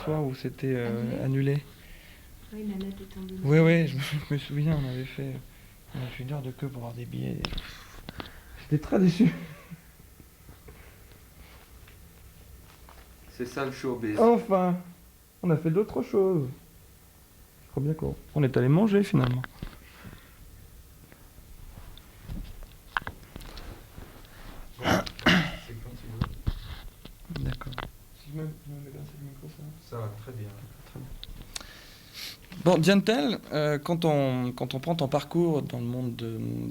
soir où c'était annulé. Oui, la note est tombée. Oui, oui, je me souviens, on avait fait une heure de queue pour avoir des billets. J'étais très déçu. C'est ça le showbiz. Enfin, on a fait d'autres choses. Je crois bien qu'on est allé manger finalement. C'est quand tu veux. D'accord. Si je me mets bien le micro, ça Ça va très bien. Très bien. Bon, Diantel, quand on prend ton parcours dans le monde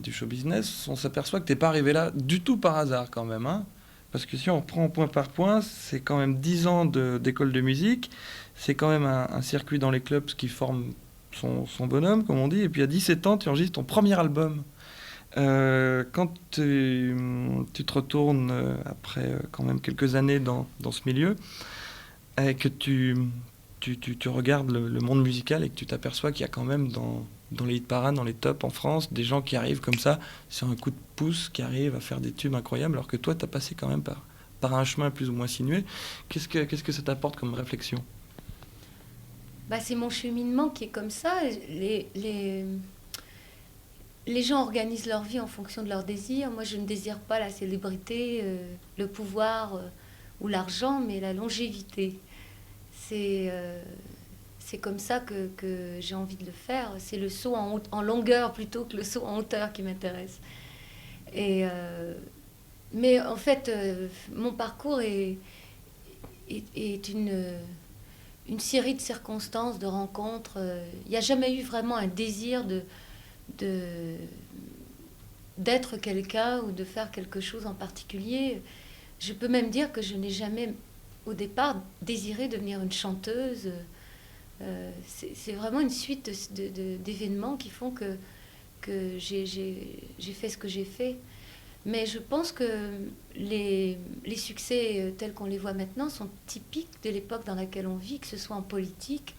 du show business, on s'aperçoit que tu n'es pas arrivé là du tout par hasard quand même. Hein, parce que si on reprend point par point, c'est quand même 10 ans d'école de musique, c'est quand même un circuit dans les clubs qui forme son bonhomme, comme on dit, et puis à 17 ans, tu enregistres ton premier album. Quand tu te retournes après quand même quelques années dans ce milieu, et que tu regardes le monde musical et que tu t'aperçois qu'il y a quand même dans les hit-parades, dans les tops en France, des gens qui arrivent comme ça, sur un coup de pouce, qui arrivent à faire des tubes incroyables, alors que toi, tu as passé quand même par un chemin plus ou moins sinueux. Qu'est-ce que ça t'apporte comme réflexion ? Bah, c'est mon cheminement qui est comme ça. Les gens organisent leur vie en fonction de leurs désirs. Moi, je ne désire pas la célébrité, le pouvoir ou l'argent, mais la longévité. C'est comme ça que j'ai envie de le faire. C'est le saut en longueur plutôt que le saut en hauteur qui m'intéresse. Mais en fait, mon parcours est une série de circonstances, de rencontres. Il n'y a jamais eu vraiment un désir d'être quelqu'un ou de faire quelque chose en particulier. Je peux même dire que je n'ai jamais, au départ, désiré devenir une chanteuse. C'est vraiment une suite d'événements qui font que j'ai fait ce que j'ai fait. Mais je pense que les succès tels qu'on les voit maintenant sont typiques de l'époque dans laquelle on vit, que ce soit en politique,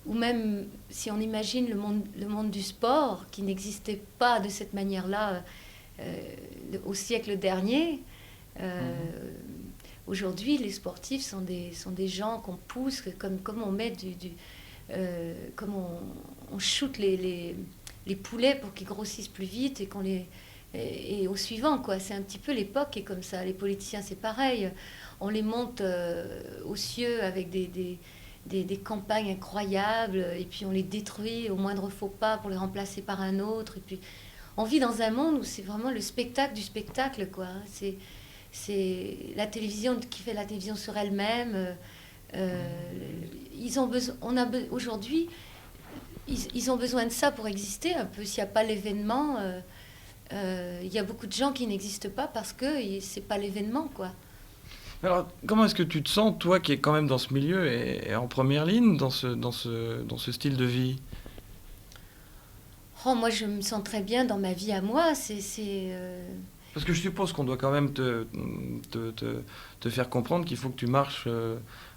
ou même si on imagine le monde du sport, qui n'existait pas de cette manière-là au siècle dernier. Aujourd'hui, les sportifs sont des gens qu'on pousse, comme on met comme on shoot les poulets pour qu'ils grossissent plus vite et au suivant, quoi. C'est un petit peu l'époque qui est comme ça. Les politiciens, c'est pareil. On les monte aux cieux avec des campagnes incroyables, et puis on les détruit au moindre faux pas pour les remplacer par un autre. Et puis on vit dans un monde où c'est vraiment le spectacle du spectacle, quoi. C'est la télévision qui fait la télévision sur elle-même. Aujourd'hui, ils ont besoin de ça pour exister un peu. S'il n'y a pas l'événement, il y a beaucoup de gens qui n'existent pas parce que c'est pas l'événement, quoi. Alors, comment est-ce que tu te sens, toi, qui es quand même dans ce milieu et en première ligne, dans ce style de vie ? Oh, moi, je me sens très bien dans ma vie à moi. Parce que je suppose qu'on doit quand même te faire comprendre qu'il faut que tu marches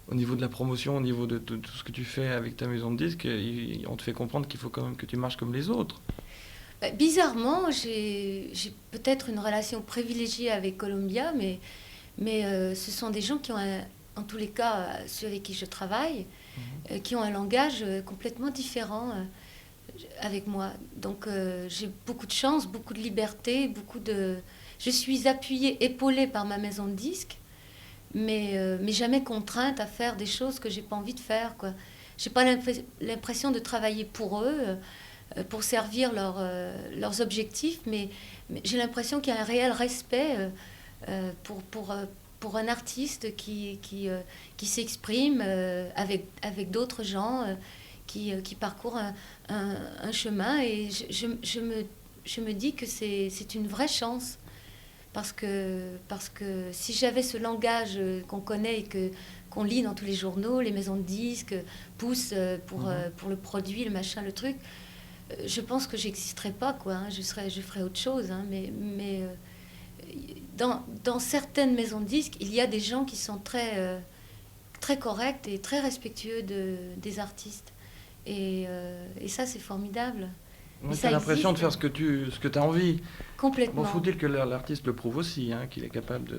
au niveau de la promotion, au niveau de tout ce que tu fais avec ta maison de disques. On te fait comprendre qu'il faut quand même que tu marches comme les autres. Bizarrement, j'ai peut-être une relation privilégiée avec Columbia, mais ce sont des gens qui ont, en tous les cas, ceux avec qui je travaille, qui ont un langage complètement différent avec moi. Donc j'ai beaucoup de chance, beaucoup de liberté, je suis appuyée, épaulée par ma maison de disques, mais jamais contrainte à faire des choses que j'ai pas envie de faire, quoi. J'ai pas l'impression de travailler pour eux, pour servir leurs objectifs, mais j'ai l'impression qu'il y a un réel respect pour un artiste qui s'exprime avec d'autres gens qui parcourent un chemin. Et je me dis que c'est une vraie chance. Parce que si j'avais ce langage qu'on connaît et qu'on lit dans tous les journaux, les maisons de disques poussent pour le produit, le machin, le truc, je pense que j'existerais pas, quoi. Hein. Je ferais autre chose. Hein. Mais dans certaines maisons de disques, il y a des gens qui sont très, très corrects et très respectueux des artistes. Et ça, c'est formidable. Tu as l'impression de faire ce que tu as envie. complètement. Bon, faut-il que l'artiste le prouve aussi, hein, qu'il est capable de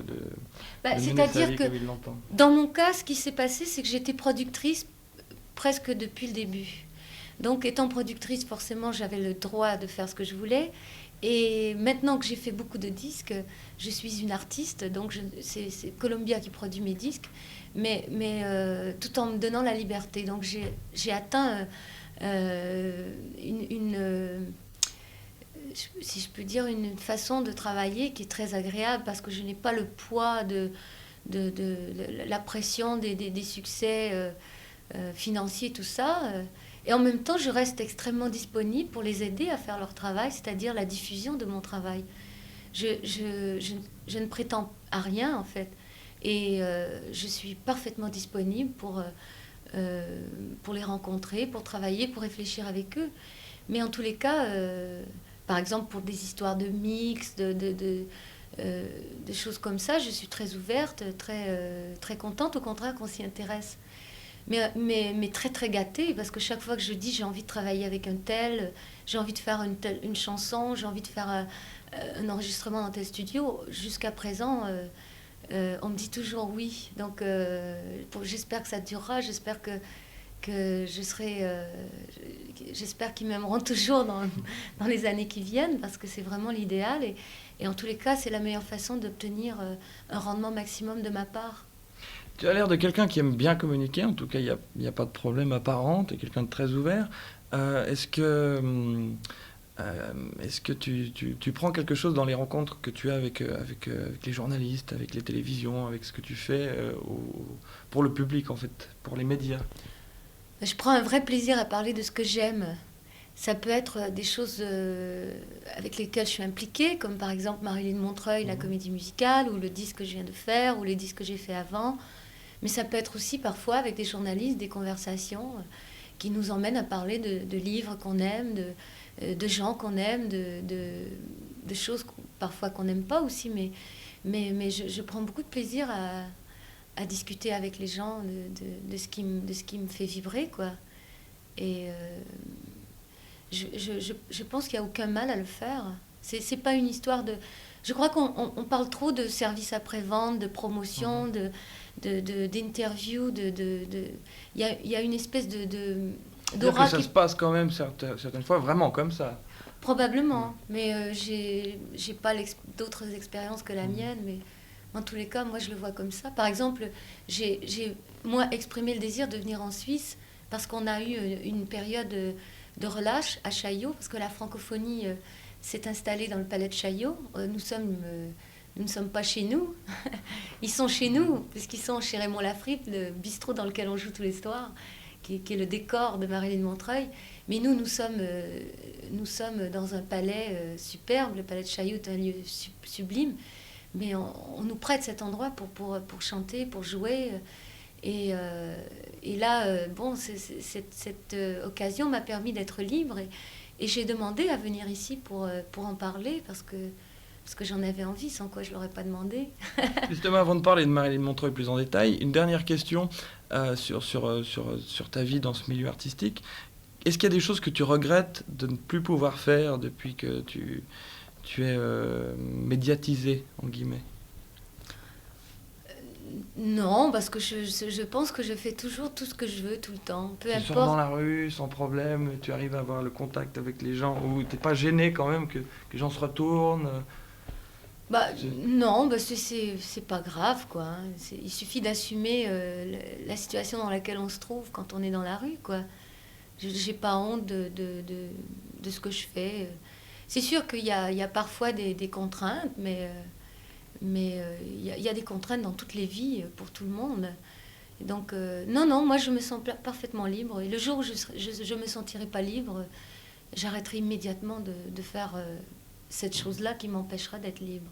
mener sa C'est-à-dire vie que comme il l'entend. dans mon cas, ce qui s'est passé, c'est que j'étais productrice presque depuis le début. Donc, étant productrice, forcément, j'avais le droit de faire ce que je voulais. Et maintenant que j'ai fait beaucoup de disques, je suis une artiste, donc c'est Columbia qui produit mes disques, mais tout en me donnant la liberté. Donc, j'ai atteint si je peux dire, une façon de travailler qui est très agréable parce que je n'ai pas le poids de la pression des succès financiers, tout ça. Et en même temps, je reste extrêmement disponible pour les aider à faire leur travail, c'est-à-dire la diffusion de mon travail. Je ne prétends à rien, en fait. Et je suis parfaitement disponible pour les rencontrer, pour travailler, pour réfléchir avec eux. Mais en tous les cas, par exemple, pour des histoires de mix, des choses comme ça, je suis très ouverte, très contente, au contraire, qu'on s'y intéresse. Mais très très gâtée, parce que chaque fois que je dis j'ai envie de travailler avec un tel, j'ai envie de faire une chanson, j'ai envie de faire un enregistrement dans tel studio, jusqu'à présent, on me dit toujours oui. Donc j'espère que ça durera, j'espère que je serai... j'espère qu'ils m'aimeront toujours dans les années qui viennent, parce que c'est vraiment l'idéal. Et en tous les cas, c'est la meilleure façon d'obtenir un rendement maximum de ma part. Tu as l'air de quelqu'un qui aime bien communiquer, en tout cas, il n'y a pas de problème apparent, tu es quelqu'un de très ouvert. Est-ce que tu prends quelque chose dans les rencontres que tu as avec les journalistes, avec les télévisions, avec ce que tu fais pour le public, en fait, pour les médias? Je prends un vrai plaisir à parler de ce que j'aime. Ça peut être des choses avec lesquelles je suis impliquée, comme par exemple Marilyn Montreuil, la comédie musicale, ou le disque que je viens de faire, ou les disques que j'ai fait avant. Mais ça peut être aussi parfois avec des journalistes, des conversations qui nous emmènent à parler de livres qu'on aime, de gens qu'on aime, de choses parfois qu'on n'aime pas aussi. Mais je prends beaucoup de plaisir à discuter avec les gens de ce qui me fait vibrer, quoi. Et je pense qu'il n'y a aucun mal à le faire. C'est pas une histoire de... Je crois qu'on parle trop de services après-vente, de promotion, d'interviews. Il y a une espèce d'aura ça se passe quand même certaines fois vraiment comme ça. Probablement, mais j'ai pas d'autres expériences que la mienne, mais en tous les cas, moi je le vois comme ça. Par exemple, j'ai moi exprimé le désir de venir en Suisse parce qu'on a eu une période de relâche à Chaillot, parce que la francophonie s'est installée dans le palais de Chaillot. Nous ne sommes pas chez nous. Ils sont chez nous, puisqu'ils sont chez Raymond Lafrippe, le bistrot dans lequel on joue tous les soirs, qui est le décor de Marilyn Montreuil. Mais nous sommes dans un palais superbe. Le palais de Chaillot est un lieu sublime. Mais on nous prête cet endroit pour chanter, pour jouer. Et là, cette occasion m'a permis d'être libre. Et j'ai demandé à venir ici pour en parler, parce que j'en avais envie, sans quoi je ne l'aurais pas demandé. Justement, avant de parler de Marilyn Montreuil plus en détail, une dernière question sur ta vie dans ce milieu artistique. Est-ce qu'il y a des choses que tu regrettes de ne plus pouvoir faire depuis que tu es médiatisée, en guillemets? Non, parce que je pense que je fais toujours tout ce que je veux, tout le temps. Peu importe. Tu sors dans la rue sans problème, tu arrives à avoir le contact avec les gens, ou t'es pas gêné quand même que les gens se retournent? Non, c'est pas grave, quoi. Il suffit d'assumer la situation dans laquelle on se trouve quand on est dans la rue, quoi. J'ai pas honte de ce que je fais. C'est sûr qu'il y a parfois des contraintes, mais il y a des contraintes dans toutes les vies pour tout le monde. Et donc, non, moi je me sens parfaitement libre. Et le jour où je me sentirai pas libre, j'arrêterai immédiatement de faire cette chose-là qui m'empêchera d'être libre.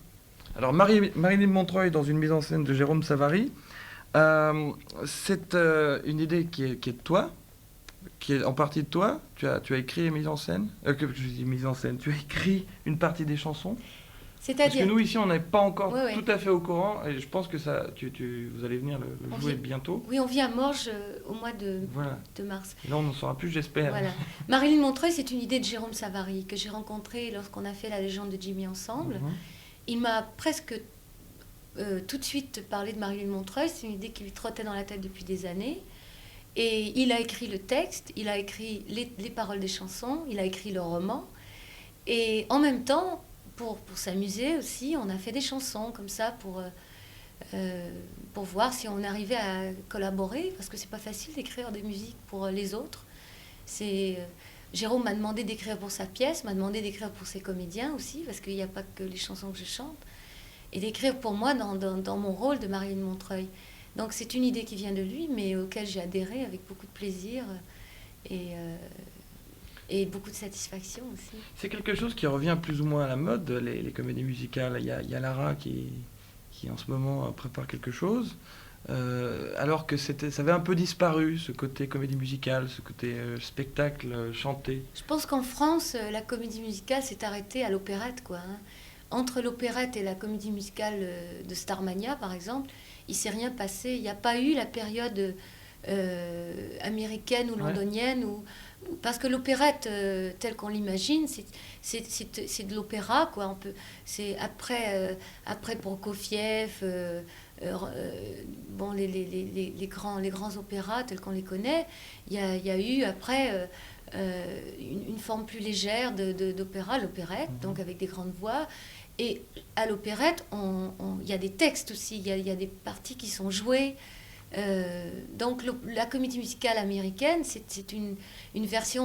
Alors, Marilyn Montreuil dans une mise en scène de Jérôme Savary, c'est une idée qui est de toi, qui est en partie de toi. Tu as écrit et mis en scène. Tu as écrit une partie des chansons. Parce que C'est-à-dire, nous, ici, on n'est pas encore Ouais, ouais. tout à fait au courant, et je pense que ça, vous allez venir le On jouer vient- bientôt. oui, on vit à Morges au mois Voilà. de mars. Et là, on n'en saura plus, j'espère. Voilà. Marilyn Montreuil, c'est une idée de Jérôme Savary que j'ai rencontré lorsqu'on a fait La légende de Jimmy ensemble. Mhm. Il m'a presque tout de suite parlé de Marilyn Montreuil. C'est une idée qui lui trottait dans la tête depuis des années. Et il a écrit le texte, il a écrit les paroles des chansons, il a écrit le roman. Et en même temps, pour s'amuser aussi, on a fait des chansons comme ça pour voir si on arrivait à collaborer, parce que c'est pas facile d'écrire des musiques pour les autres. Jérôme m'a demandé d'écrire pour sa pièce, m'a demandé d'écrire pour ses comédiens aussi, parce qu'il n'y a pas que les chansons que je chante, et d'écrire pour moi dans mon rôle de Marilyn Montreuil. Donc c'est une idée qui vient de lui, mais auquel j'ai adhéré avec beaucoup de plaisir et beaucoup de satisfaction aussi. C'est quelque chose qui revient plus ou moins à la mode, les comédies musicales. Il y a Lara qui en ce moment prépare quelque chose, alors que ça avait un peu disparu, ce côté comédie musicale, ce côté spectacle chanté. Je pense qu'en France, la comédie musicale s'est arrêtée à l'opérette, quoi. Entre l'opérette et la comédie musicale de Starmania, par exemple, il s'est rien passé. Il n'y a pas eu la période américaine ou londonienne, parce que l'opérette, telle qu'on l'imagine, c'est de l'opéra, quoi. C'est après Prokofiev, bon, les grands opéras tels qu'on les connaît. Il y a eu après une forme plus légère d'opéra, l'opérette, donc avec des grandes voix. Et à l'opérette, il y a des textes aussi, il y a des parties qui sont jouées. Donc la comédie musicale américaine, c'est une version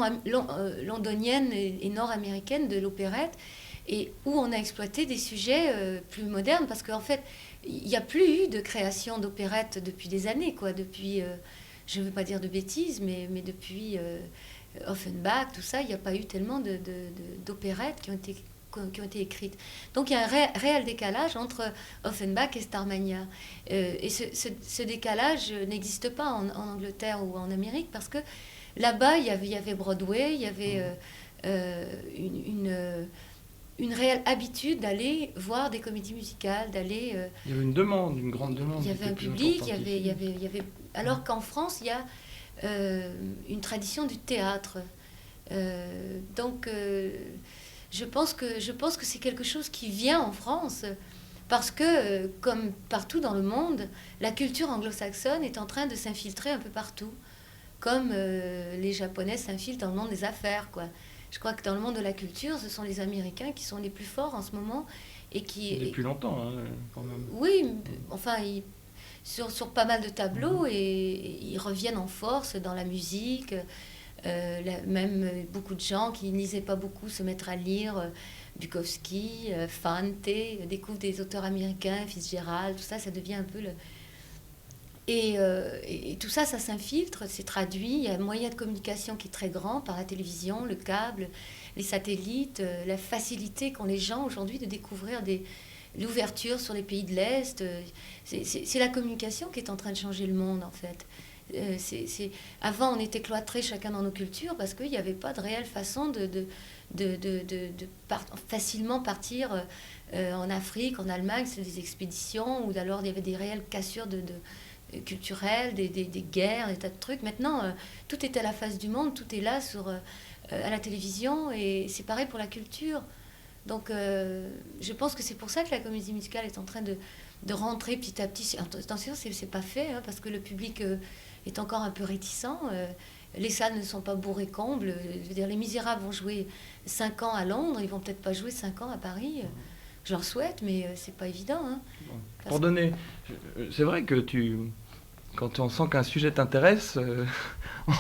londonienne et nord-américaine de l'opérette, et où on a exploité des sujets plus modernes, parce qu'en fait, il n'y a plus eu de création d'opérette depuis des années, quoi. Depuis, je ne veux pas dire de bêtises, mais depuis Offenbach, tout ça, il n'y a pas eu tellement d'opérettes qui ont été écrites. Donc il y a un réel décalage entre Offenbach et Starmania. Et ce décalage n'existe pas en Angleterre ou en Amérique, parce que là-bas, il y avait Broadway, il y avait une réelle habitude d'aller voir des comédies musicales, d'aller... Il y avait une grande demande. Il y avait un public, il y avait... Alors qu'en France, il y a une tradition du théâtre. Donc... Je pense que c'est quelque chose qui vient en France, parce que, comme partout dans le monde, la culture anglo-saxonne est en train de s'infiltrer un peu partout, comme les Japonais s'infiltrent dans le monde des affaires, quoi. Je crois que dans le monde de la culture, ce sont les Américains qui sont les plus forts en ce moment. Depuis longtemps, hein, quand même. Oui, enfin, sur pas mal de tableaux, et ils reviennent en force dans la musique. Même beaucoup de gens qui ne lisaient pas beaucoup se mettent à lire Bukowski, Fante, découvrent des auteurs américains, Fitzgerald, tout ça, ça devient un peu le... Et tout ça, ça s'infiltre, c'est traduit. Il y a un moyen de communication qui est très grand par la télévision, le câble, les satellites, la facilité qu'ont les gens aujourd'hui de découvrir l'ouverture sur les pays de l'Est. C'est la communication qui est en train de changer le monde, en fait. Avant, on était cloîtrés chacun dans nos cultures, parce qu'il n'y avait pas de réelle façon de facilement partir en Afrique, en Allemagne, c'est des expéditions, ou alors il y avait des réelles cassures culturelles, des guerres, des tas de trucs. Maintenant, tout est à la face du monde, tout est là à la télévision, et c'est pareil pour la culture. Donc je pense que c'est pour ça que la comédie musicale est en train de rentrer petit à petit. Attention, c'est pas fait, hein, parce que le public est encore un peu réticent. Les salles ne sont pas bourrées combles. Je veux dire, les Misérables vont jouer 5 ans à Londres, ils vont peut-être pas jouer 5 ans à Paris. Je leur souhaite, mais c'est pas évident. Hein, pour donner... C'est vrai que quand on sent qu'un sujet t'intéresse,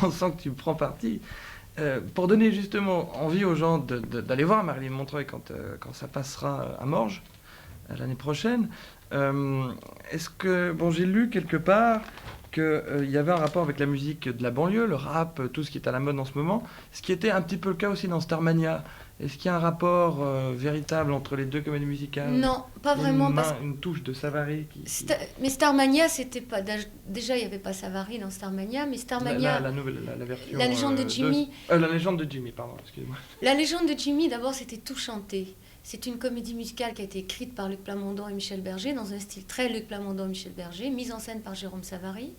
on sent que tu prends parti. Pour donner justement envie aux gens d'aller voir Marilyn Montreuil quand ça passera à Morges l'année prochaine, est-ce que... Bon, j'ai lu quelque part qu'il y avait un rapport avec la musique de la banlieue, le rap, tout ce qui est à la mode en ce moment, ce qui était un petit peu le cas aussi dans Starmania. Est-ce qu'il y a un rapport véritable entre les deux comédies musicales? Non, pas vraiment. Une touche de Savary Mais Starmania, c'était pas... Déjà, il n'y avait pas Savary dans Starmania, mais Starmania... La version... La légende de Jimmy... La légende de Jimmy, pardon, excusez-moi. La légende de Jimmy, d'abord, c'était tout chanté. C'est une comédie musicale qui a été écrite par Luc Plamondon et Michel Berger, dans un style très Luc Plamondon et Michel Berger, mise en scène par Jérôme Savary.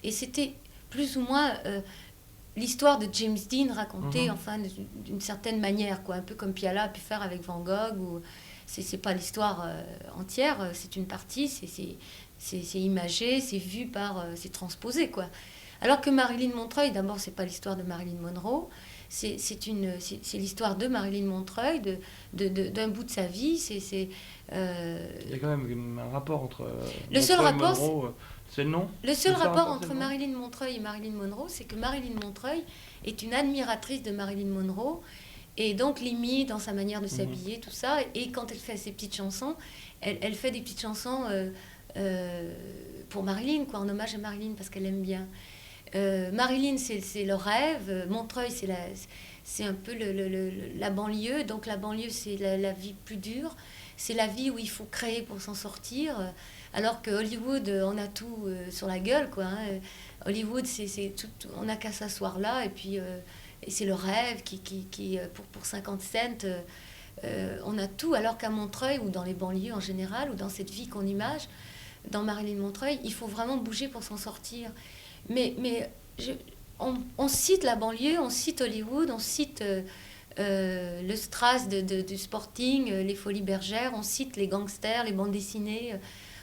Et c'était plus ou moins l'histoire de James Dean racontée, enfin, d'une certaine manière, quoi, un peu comme Piala a pu faire avec Van Gogh. Ou... C'est pas l'histoire entière, c'est une partie, c'est imagé, c'est vu par... c'est transposé, quoi. Alors que Marilyn Montreuil, d'abord, c'est pas l'histoire de Marilyn Monroe, c'est l'histoire de Marilyn Montreuil, d'un bout de sa vie. Il y a quand même un rapport entre le seul rapport, Monroe, c'est le nom. Le seul rapport entre Marilyn Montreuil et Marilyn Monroe, c'est que Marilyn Montreuil est une admiratrice de Marilyn Monroe et donc l'imite dans sa manière de s'habiller, tout ça. Et quand elle fait ses petites chansons, elle fait des petites chansons pour Marilyn, quoi, en hommage à Marilyn, parce qu'elle aime bien. Marilyn, c'est le rêve. Montreuil, c'est un peu la banlieue. Donc la banlieue, c'est la vie plus dure. C'est la vie où il faut créer pour s'en sortir. Alors que Hollywood, on a tout sur la gueule, quoi. Hein. Hollywood, c'est tout, on n'a qu'à s'asseoir là. Et puis, et c'est le rêve qui pour 50 cents, on a tout. Alors qu'à Montreuil, ou dans les banlieues en général, ou dans cette vie qu'on image, dans Marilyn Montreuil, il faut vraiment bouger pour s'en sortir. Mais on cite la banlieue, on cite Hollywood, on cite le Strass du Sporting, les Folies Bergères, on cite les gangsters, les bandes dessinées,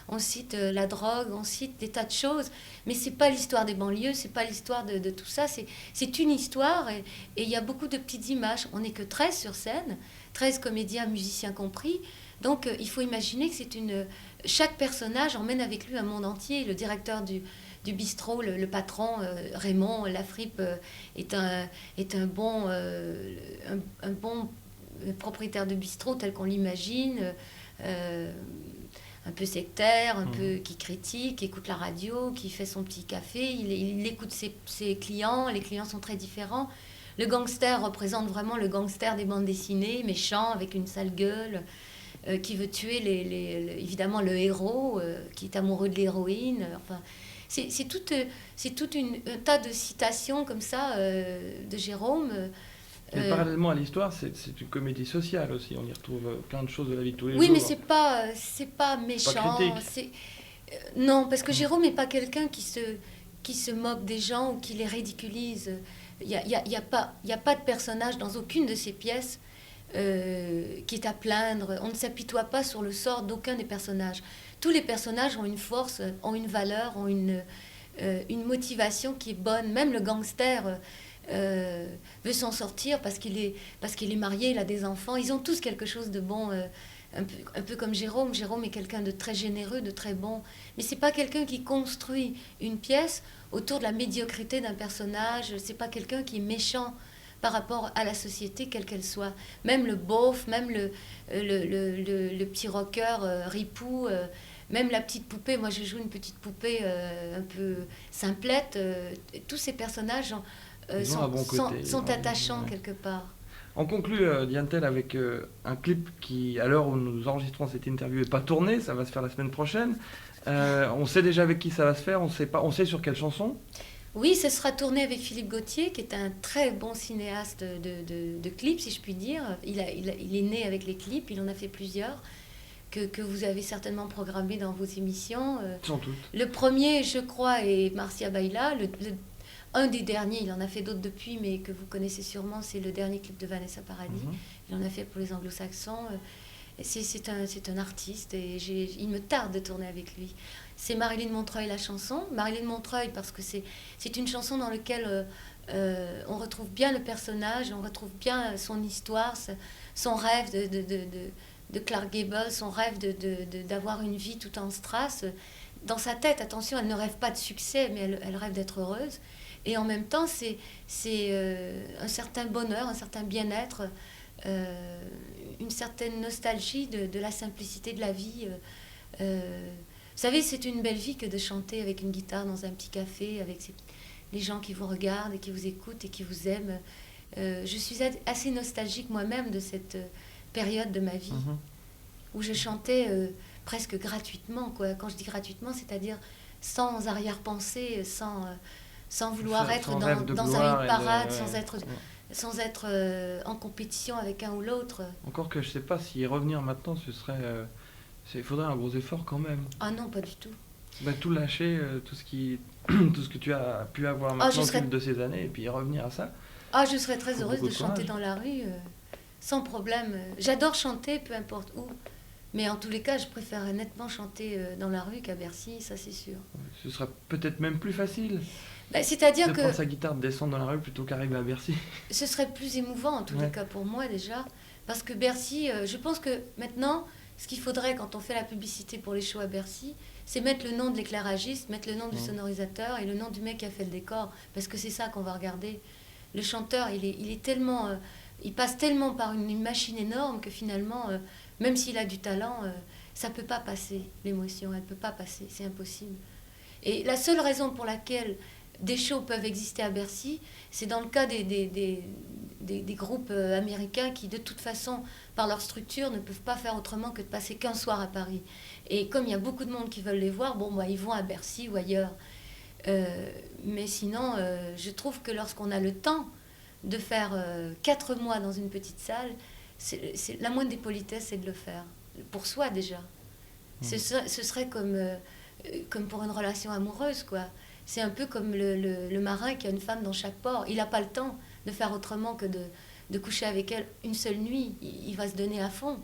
on cite la drogue, on cite des tas de choses. Mais c'est pas l'histoire des banlieues, c'est pas l'histoire de tout ça. C'est une histoire et il y a beaucoup de petites images. On n'est que 13 sur scène, 13 comédiens, musiciens compris. Donc il faut imaginer que chaque personnage emmène avec lui un monde entier. Le directeur du bistrot, le patron, Raymond Lafrippe, est un bon propriétaire de bistrot tel qu'on l'imagine, un peu sectaire, un peu qui critique, qui écoute la radio, qui fait son petit café, il écoute ses clients, les clients sont très différents. Le gangster représente vraiment le gangster des bandes dessinées, méchant, avec une sale gueule, qui veut tuer évidemment le héros, qui est amoureux de l'héroïne, enfin... C'est tout un tas de citations comme ça de Jérôme. Mais parallèlement à l'histoire, c'est une comédie sociale aussi. On y retrouve plein de choses de la vie de tous les jours. Oui, mais c'est pas méchant. Pas critique. Non, parce que Jérôme n'est pas quelqu'un qui se moque des gens ou qui les ridiculise. Il y a pas de personnage dans aucune de ses pièces qui est à plaindre. On ne s'apitoie pas sur le sort d'aucun des personnages. Tous les personnages ont une force, ont une valeur, ont une motivation qui est bonne. Même le gangster veut s'en sortir parce qu'il est marié, il a des enfants. Ils ont tous quelque chose de bon, un peu comme Jérôme. Jérôme est quelqu'un de très généreux, de très bon. Mais c'est pas quelqu'un qui construit une pièce autour de la médiocrité d'un personnage. C'est pas quelqu'un qui est méchant par rapport à la société, quelle qu'elle soit. Même le beauf, même le petit rocker ripou, même la petite poupée. Moi, je joue une petite poupée un peu simplette. Tous ces personnages sont attachants quelque part. On conclut, Diane-Tell, avec un clip qui, à l'heure où nous enregistrons cette interview, n'est pas tourné. Ça va se faire la semaine prochaine. On sait déjà avec qui ça va se faire. On sait sur quelle chanson. Oui, ce sera tourné avec Philippe Gauthier, qui est un très bon cinéaste de clips, si je puis dire. Il est né avec les clips, il en a fait plusieurs, que vous avez certainement programmés dans vos émissions. Sans doute. Le premier, je crois, est Marcia Baila. Un des derniers, il en a fait d'autres depuis, mais que vous connaissez sûrement, c'est le dernier clip de Vanessa Paradis. Il en a fait pour les anglo-saxons. C'est un artiste et il me tarde de tourner avec lui. C'est Marilyn Montreuil, la chanson. Marilyn Montreuil, parce que c'est une chanson dans laquelle on retrouve bien le personnage, on retrouve bien son histoire, son rêve de Clark Gable, son rêve d'avoir une vie tout en strass. Dans sa tête, attention, elle ne rêve pas de succès, mais elle rêve d'être heureuse. Et en même temps, c'est un certain bonheur, un certain bien-être, une certaine nostalgie de la simplicité de la vie. Vous savez, c'est une belle vie que de chanter avec une guitare dans un petit café, avec les gens qui vous regardent et qui vous écoutent et qui vous aiment. Je suis assez nostalgique moi-même de cette période de ma vie où je chantais presque gratuitement, quoi. Quand je dis gratuitement, c'est-à-dire sans arrière-pensée, sans vouloir être dans un hit parade, sans être sans être en compétition avec un ou l'autre. Encore que je sais pas si y revenir maintenant, ce serait... il faudrait un gros effort quand même. Ah non, pas du tout. Bah, tout lâcher, tout ce qui... tout ce que tu as pu avoir maintenant au fil de ces années, et puis y revenir à ça. Ah, je serais très Faut heureuse beaucoup de de chanter courage. dans la rue, sans problème. J'adore chanter, peu importe où. Mais en tous les cas, je préférerais nettement chanter dans la rue qu'à Bercy, ça c'est sûr. Ce sera peut-être même plus facile Bah, c'est-à-dire de que prendre sa guitare, de descendre dans la rue plutôt qu'arriver à Bercy. ce serait plus émouvant en tous les cas pour moi déjà. Parce que Bercy, je pense que maintenant, ce qu'il faudrait quand on fait la publicité pour les shows à Bercy, c'est mettre le nom de l'éclairagiste, mettre le nom du sonorisateur et le nom du mec qui a fait le décor. Parce que c'est ça qu'on va regarder. Le chanteur, il est tellement... il passe tellement par une machine énorme que finalement, même s'il a du talent, ça ne peut pas passer, l'émotion. Elle ne peut pas passer, c'est impossible. Et la seule raison pour laquelle des shows peuvent exister à Bercy, c'est dans le cas des groupes américains qui, de toute façon, par leur structure, ne peuvent pas faire autrement que de passer qu'un soir à Paris. Et comme il y a beaucoup de monde qui veulent les voir, bon, bah, ils vont à Bercy ou ailleurs. Mais sinon, je trouve que lorsqu'on a le temps de faire 4 mois dans une petite salle, la moindre des politesses, c'est de le faire. Pour soi, déjà. Ce serait comme pour une relation amoureuse, quoi. C'est un peu comme le marin qui a une femme dans chaque port. Il n'a pas le temps de faire autrement que de coucher avec elle une seule nuit. Il va se donner à fond.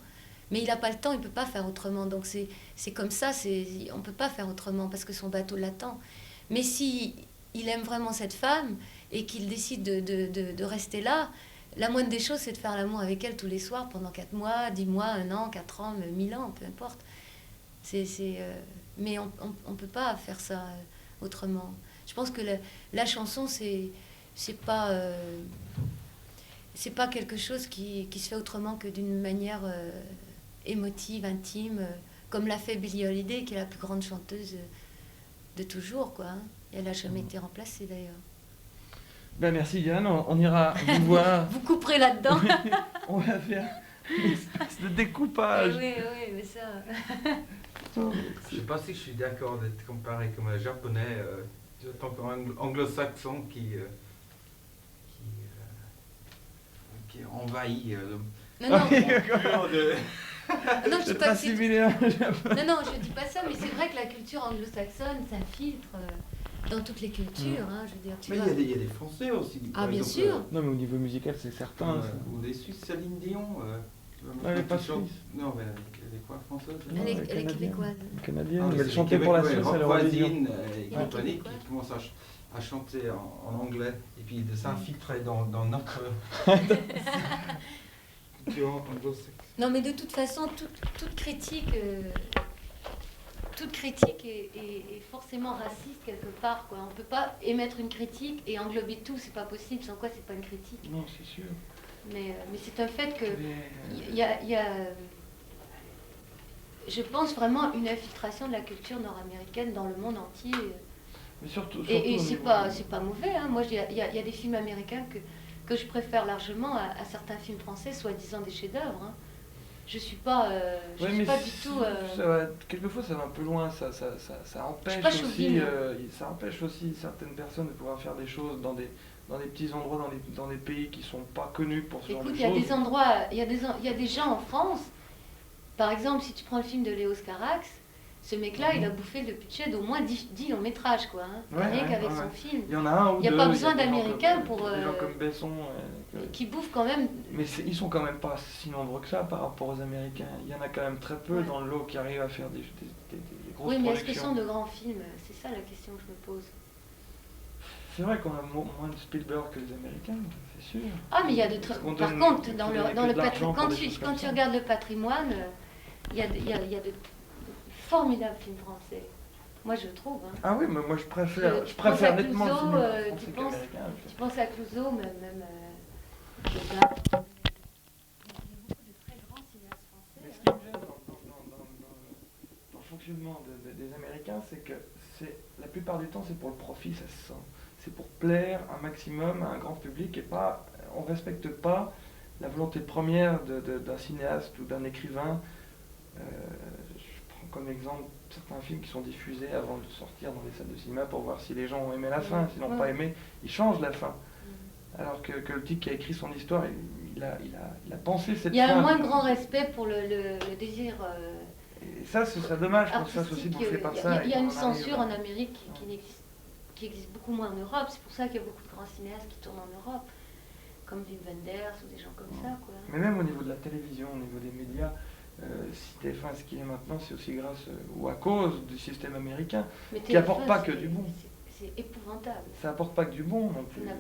Mais il n'a pas le temps, il ne peut pas faire autrement. Donc c'est comme ça, on ne peut pas faire autrement parce que son bateau l'attend. Mais si il aime vraiment cette femme et qu'il décide de rester là, la moindre des choses, c'est de faire l'amour avec elle tous les soirs pendant 4 mois, 10 mois, 1 an, 4 ans, 1000 ans, peu importe. Mais on ne peut pas faire ça autrement. Je pense que la chanson, c'est pas quelque chose qui se fait autrement que d'une manière émotive, intime, comme l'a fait Billie Holiday, qui est la plus grande chanteuse de toujours, quoi. Et elle n'a jamais été remplacée, d'ailleurs. Ben merci Yann, on ira vous voir. Vous couperez là-dedans. On va faire une espèce de découpage. Oui, mais ça... Je sais pas si je suis d'accord d'être comparé comme un japonais, encore un anglo-saxon qui envahit Non, non, je pas similaire. Non, je dis pas ça, mais c'est vrai que la culture anglo-saxonne, ça filtre dans toutes les cultures, hein, je veux dire. Mais il y a des Français aussi. Ah, bien sûr. Non, mais au niveau musical, c'est certain. Ou des Suisses, Céline Dion. Elle n'est pas suisse. Non, mais elle est quoi, française? Elle est québécoise. Canadienne, mais elle chantait pour la Suisse à l'Eurovision. Et compagnie qui commence à chanter en anglais et puis de s'infiltrer dans notre culture anglo-saxonne. Non, mais de toute façon, toute critique est forcément raciste quelque part, quoi. On peut pas émettre une critique et englober tout, c'est pas possible. Sans quoi, c'est pas une critique. Non, c'est sûr. Mais c'est un fait que il y a je pense vraiment une infiltration de la culture nord-américaine dans le monde entier. Mais surtout et c'est pas mauvais, hein. Moi, il y a des films américains que je préfère largement à certains films français, soi-disant des chefs-d'œuvre, hein. Je suis pas du tout. Quelquefois, ça va un peu loin. Ça empêche aussi. Ça empêche aussi certaines personnes de pouvoir faire des choses dans des petits endroits, dans des pays qui sont pas connus pour ce genre de choses. Écoute, il y a des endroits, il y a des gens en France. Par exemple, si tu prends le film de Léos Carax, ce mec-là, il a bouffé le budget d'au moins 10 longs métrages, quoi. Hein. Rien qu'avec son film. Il y en a un ou deux. Il n'y a pas besoin d'Américains pour... Des gens comme Besson. Qui bouffent quand même... Mais ils sont quand même pas si nombreux que ça par rapport aux Américains. Il y en a quand même très peu dans le lot qui arrivent à faire des grosses productions. Oui, mais est-ce que ce sont de grands films? C'est ça la question que je me pose. C'est vrai qu'on a moins de Spielberg que les Américains, c'est sûr. Ah, mais il y a de... Par contre, quand tu regardes le patrimoine, il y a de formidables films français. Moi, je trouve. Hein. Ah oui, mais moi, je préfère nettement le film français qu'américain. Tu penses à Clouseau, même il y a beaucoup de très grands cinéastes français. Mais ce qui me gêne dans le fonctionnement des Américains, c'est que la plupart du temps, c'est pour le profit, ça se sent. C'est pour plaire un maximum à un grand public et on ne respecte pas la volonté première d'un cinéaste ou d'un écrivain. Je prends comme exemple certains films qui sont diffusés avant de sortir dans les salles de cinéma pour voir si les gens ont aimé la fin. S'ils n'ont pas aimé, ils changent la fin. Alors que le type qui a écrit son histoire, il a pensé cette Il y a un fin. moins grand respect pour le désir Et ça, ce serait dommage qu'on se fasse aussi artistique. bouffer par ça. Il y a et une qu'on arrive censure à- en Amérique qui existe beaucoup moins en Europe. C'est pour ça qu'il y a beaucoup de grands cinéastes qui tournent en Europe, comme Wim Wenders ou des gens comme ça, quoi. Mais même au niveau de la télévision, au niveau des médias, si TF1 est ce qu'il est maintenant, c'est aussi grâce ou à cause du système américain, Mais qui apporte TF1, pas que du bon. C'est épouvantable. Ça apporte pas que du bon non plus. Ça n'a-